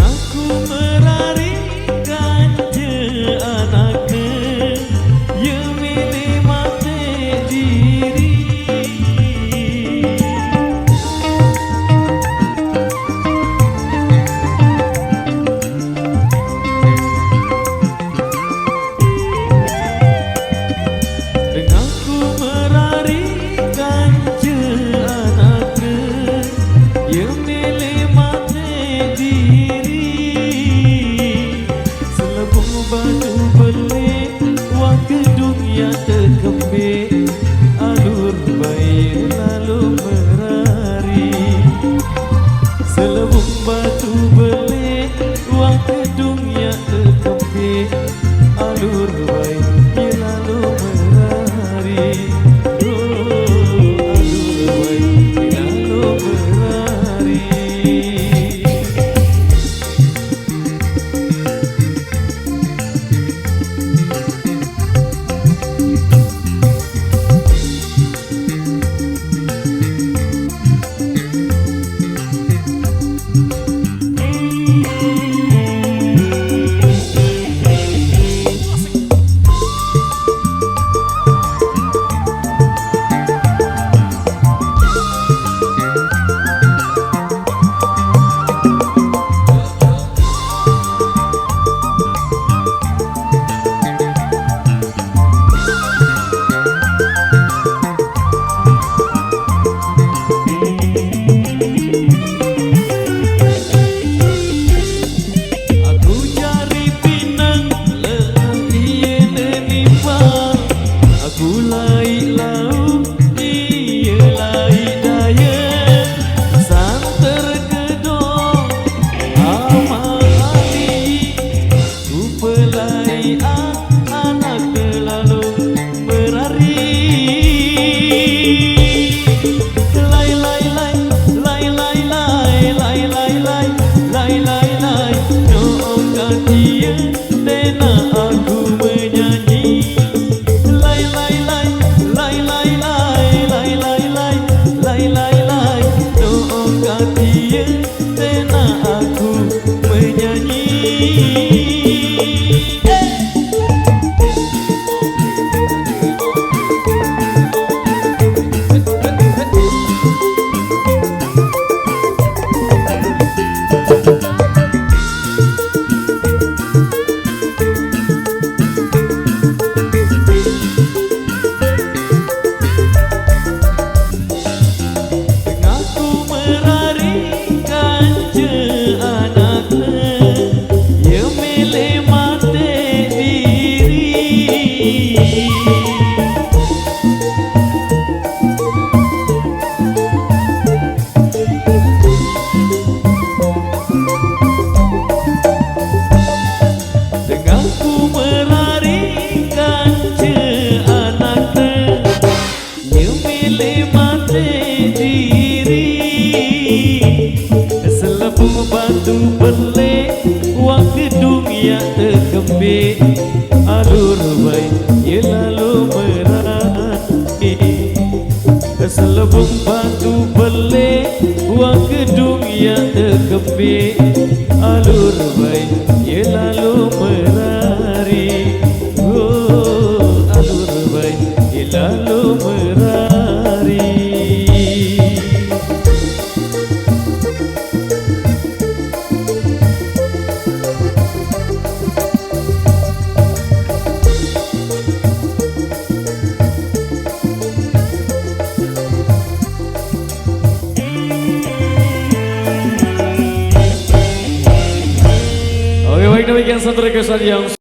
Denganku merarikan je anaknya, ye milih mati diri. Denganku merarikan je anaknya, ye milih mati diri. Selebung batu belik, wang gedung yang terkembik, alur bayi lalu merari. Selebung batu belik, wang gedung yang terkembik, alur bayi lalu merari. Oh, alur bayi lalu merari. Batu belik, wang gedung yang terkembik, alur baik ia lalu merari. Selebung batu belik, wang gedung yang terkembik, alur baik ia lalu merari. Oh, alur baik ia lalu merari. Oke, baik, demikian satu requestan yang